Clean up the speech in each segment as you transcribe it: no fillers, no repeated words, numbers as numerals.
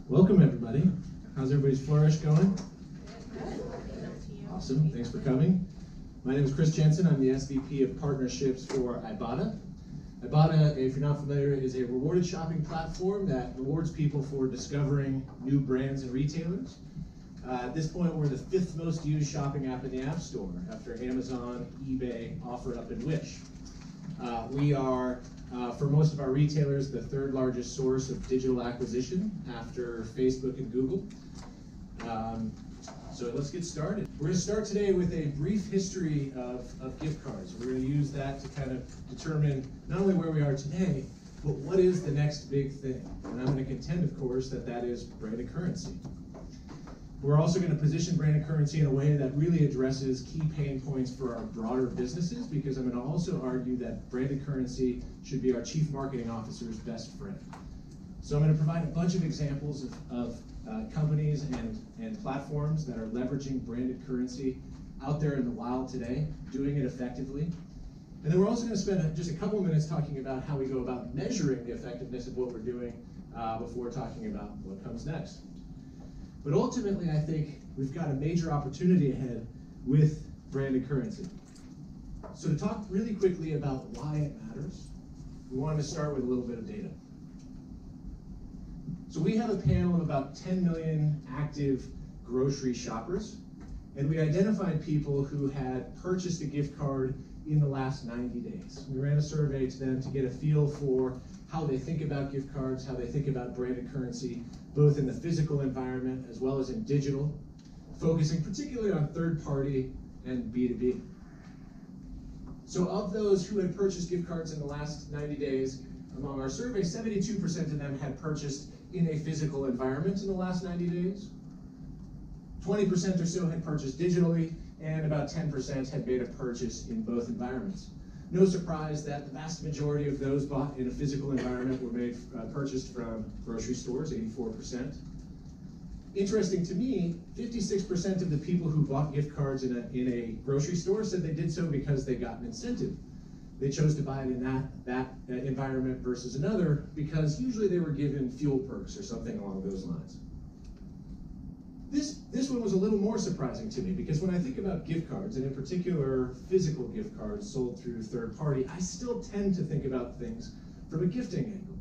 Welcome, everybody. How's everybody's Flourish going? Awesome. Thanks for coming. My name is Chris Jensen. I'm the SVP of Partnerships for Ibotta. Ibotta, if you're not familiar, is a rewarded shopping platform that rewards people for discovering new brands and retailers. At this point, we're the 5th most used shopping app in the App Store after Amazon, eBay, OfferUp, and Wish. We are, for most of our retailers, the 3rd largest source of digital acquisition after Facebook and Google. So let's get started. We're going to start today with a brief history of gift cards. We're going to use that to kind of determine not only where we are today, but what is the next big thing. And I'm going to contend, of course, that is branded currency. We're also going to position branded currency in a way that really addresses key pain points for our broader businesses, because I'm going to also argue that branded currency should be our chief marketing officer's best friend. So I'm going to provide a bunch of examples of companies and platforms that are leveraging branded currency out there in the wild today, doing it effectively. And then we're also going to spend just a couple of minutes talking about how we go about measuring the effectiveness of what we're doing before talking about what comes next. But ultimately, I think we've got a major opportunity ahead with branded currency. So to talk really quickly about why it matters, we wanted to start with a little bit of data. So we have a panel of about 10 million active grocery shoppers, and we identified people who had purchased a gift card in the last 90 days. We ran a survey to them to get a feel for how they think about gift cards, how they think about branded currency, both in the physical environment as well as in digital, focusing particularly on third-party and B2B. So of those who had purchased gift cards in the last 90 days, among our survey, 72% of them had purchased in a physical environment in the last 90 days. 20% or so had purchased digitally, and about 10% had made a purchase in both environments. No surprise that the vast majority of those bought in a physical environment were purchased from grocery stores, 84%. Interesting to me, 56% of the people who bought gift cards in a grocery store said they did so because they got an incentive. They chose to buy it in that environment versus another because usually they were given fuel perks or something along those lines. This one was a little more surprising to me, because when I think about gift cards, and in particular physical gift cards sold through third party, I still tend to think about things from a gifting angle.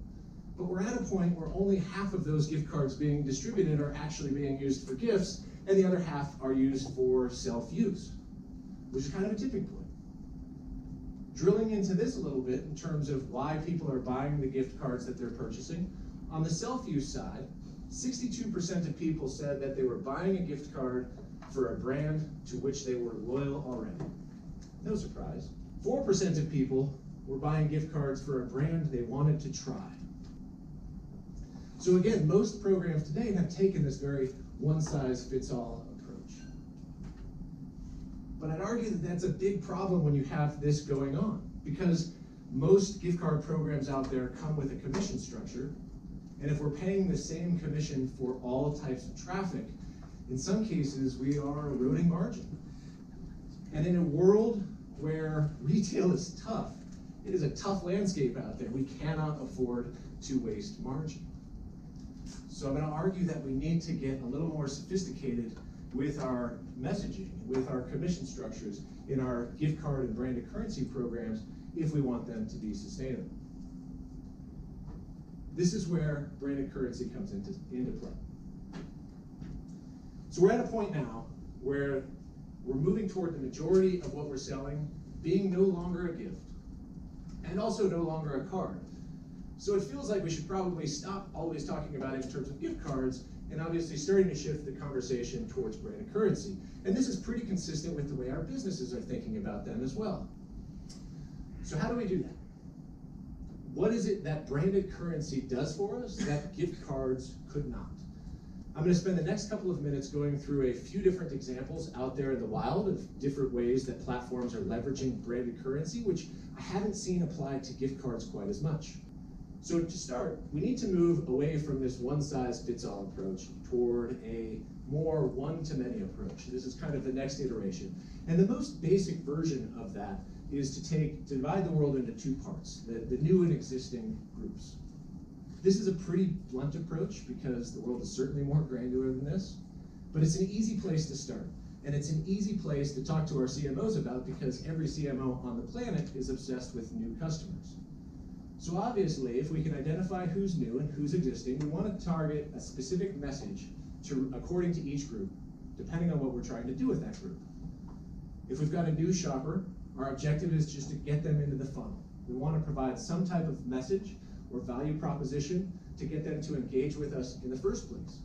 But we're at a point where only half of those gift cards being distributed are actually being used for gifts, and the other half are used for self-use, which is kind of a tipping point. Drilling into this a little bit in terms of why people are buying the gift cards that they're purchasing, on the self-use side, 62% of people said that they were buying a gift card for a brand to which they were loyal already. No surprise. 4% of people were buying gift cards for a brand they wanted to try. So again, most programs today have taken this very one-size-fits-all approach. But I'd argue that that's a big problem when you have this going on, because most gift card programs out there come with a commission structure. And if we're paying the same commission for all types of traffic, in some cases we are eroding margin. And in a world where retail is tough, it is a tough landscape out there. We cannot afford to waste margin. So I'm going to argue that we need to get a little more sophisticated with our messaging, with our commission structures in our gift card and branded currency programs if we want them to be sustainable. This is where branded currency comes into play. So we're at a point now where we're moving toward the majority of what we're selling being no longer a gift, and also no longer a card. So it feels like we should probably stop always talking about it in terms of gift cards, and obviously starting to shift the conversation towards branded currency. And this is pretty consistent with the way our businesses are thinking about them as well. So how do we do that? What is it that branded currency does for us that gift cards could not? I'm going to spend the next couple of minutes going through a few different examples out there in the wild of different ways that platforms are leveraging branded currency, which I haven't seen applied to gift cards quite as much. So to start, we need to move away from this one-size-fits-all approach toward a more one-to-many approach. This is kind of the next iteration. And the most basic version of that is to divide the world into two parts, the new and existing groups. This is a pretty blunt approach because the world is certainly more granular than this, but it's an easy place to start. And it's an easy place to talk to our CMOs about because every CMO on the planet is obsessed with new customers. So obviously, if we can identify who's new and who's existing, we want to target a specific message according to each group, depending on what we're trying to do with that group. If we've got a new shopper, our objective is just to get them into the funnel. We want to provide some type of message or value proposition to get them to engage with us in the first place.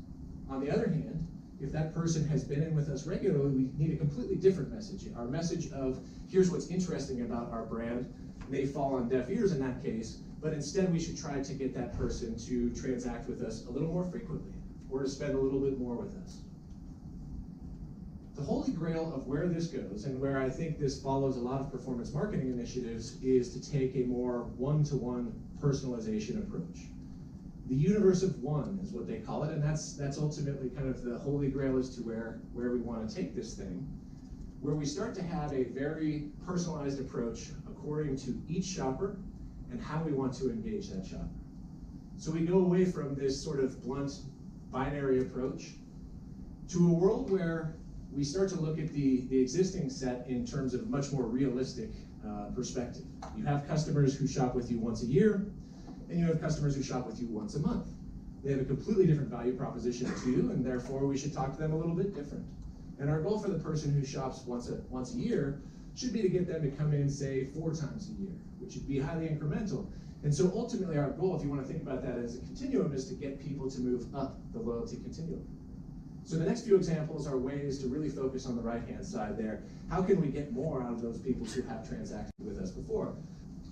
On the other hand, if that person has been in with us regularly, we need a completely different message. Our message of, here's what's interesting about our brand, may fall on deaf ears in that case, but instead we should try to get that person to transact with us a little more frequently, or to spend a little bit more with us. The holy grail of where this goes, and where I think this follows a lot of performance marketing initiatives, is to take a more one-to-one personalization approach. The universe of one is what they call it, and that's ultimately kind of the holy grail as to where we want to take this thing, where we start to have a very personalized approach according to each shopper and how we want to engage that shopper. So we go away from this sort of blunt binary approach to a world where we start to look at the existing set in terms of much more realistic perspective. You have customers who shop with you once a year, and you have customers who shop with you once a month. They have a completely different value proposition to you, and therefore we should talk to them a little bit different. And our goal for the person who shops once a year should be to get them to come in, say, 4 times a year, which would be highly incremental. And so ultimately our goal, if you want to think about that as a continuum, is to get people to move up the loyalty continuum. So the next few examples are ways to really focus on the right-hand side there. How can we get more out of those people who have transacted with us before?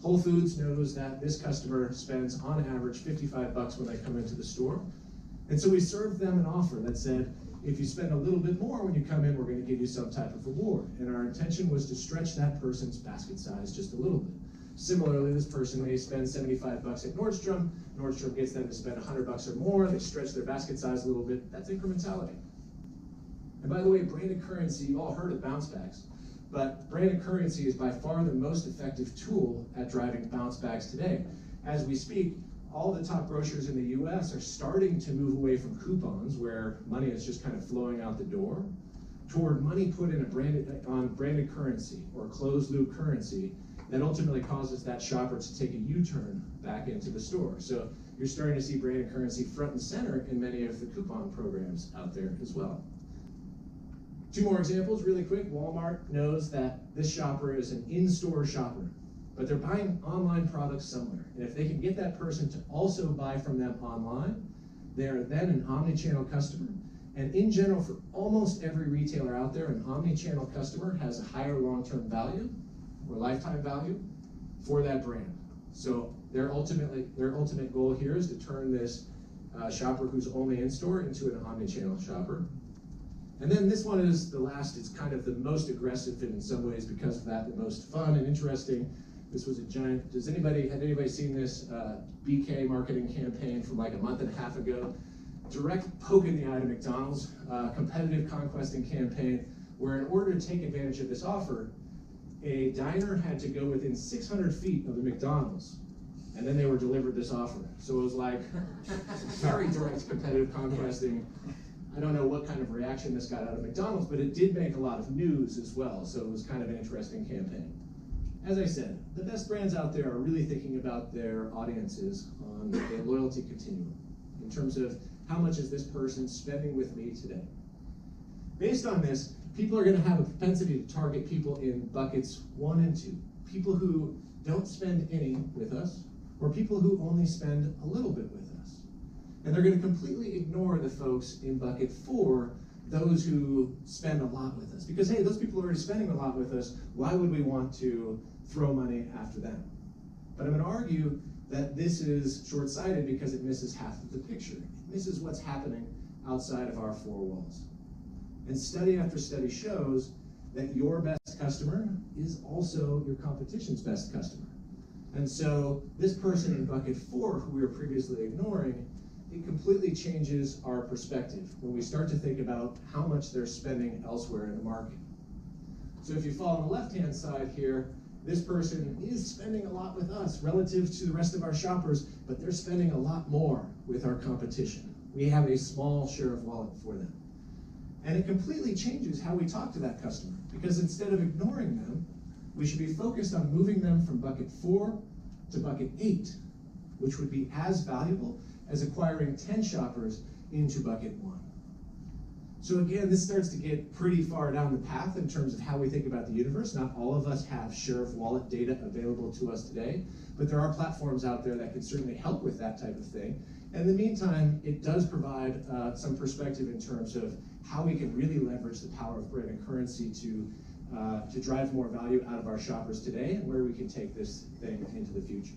Whole Foods knows that this customer spends on average $55 when they come into the store. And so we served them an offer that said, if you spend a little bit more when you come in, we're going to give you some type of reward. And our intention was to stretch that person's basket size just a little bit. Similarly, this person may spend $75 at Nordstrom. Nordstrom gets them to spend $100 or more. They stretch their basket size a little bit. That's incrementality. And by the way, branded currency, you've all heard of bounce backs, but branded currency is by far the most effective tool at driving bounce backs today. As we speak, all the top grocers in the US are starting to move away from coupons, where money is just kind of flowing out the door, toward money put in on branded currency or closed loop currency that ultimately causes that shopper to take a U-turn back into the store. So you're starting to see branded currency front and center in many of the coupon programs out there as well. 2 more examples really quick. Walmart knows that this shopper is an in-store shopper, but they're buying online products somewhere. And if they can get that person to also buy from them online, they are then an omni-channel customer. And in general, for almost every retailer out there, an omni-channel customer has a higher long-term value or lifetime value for that brand. So their ultimate goal here is to turn this shopper who's only in-store into an omni-channel shopper. And then this one is the last. It's kind of the most aggressive, and in some ways, because of that, the most fun and interesting. This was a giant. Have anybody seen this BK marketing campaign from like a month and a half ago? Direct poke in the eye to McDonald's, competitive conquesting campaign, where in order to take advantage of this offer, a diner had to go within 600 feet of the McDonald's, and then they were delivered this offer. So it was like very direct competitive conquesting. I don't know what kind of reaction this got out of McDonald's, but it did make a lot of news as well, so it was kind of an interesting campaign. As I said, the best brands out there are really thinking about their audiences on a loyalty continuum in terms of how much is this person spending with me today. Based on this, people are going to have a propensity to target people in buckets 1 and 2. People who don't spend any with us, or people who only spend a little bit with us. And they're going to completely ignore the folks in bucket 4, those who spend a lot with us. Because, hey, those people are already spending a lot with us. Why would we want to throw money after them? But I'm going to argue that this is short-sighted because it misses half of the picture. It misses what's happening outside of our 4 walls. And study after study shows that your best customer is also your competition's best customer. And so this person in bucket 4, who we were previously ignoring, it completely changes our perspective when we start to think about how much they're spending elsewhere in the market. So if you follow on the left-hand side here, this person is spending a lot with us relative to the rest of our shoppers, but they're spending a lot more with our competition. We have a small share of wallet for them. And it completely changes how we talk to that customer, because instead of ignoring them, we should be focused on moving them from bucket 4 to bucket 8, which would be as valuable as acquiring 10 shoppers into bucket 1. So again, this starts to get pretty far down the path in terms of how we think about the universe. Not all of us have share of wallet data available to us today, but there are platforms out there that can certainly help with that type of thing. And in the meantime, it does provide some perspective in terms of how we can really leverage the power of brand and currency to drive more value out of our shoppers today, and where we can take this thing into the future.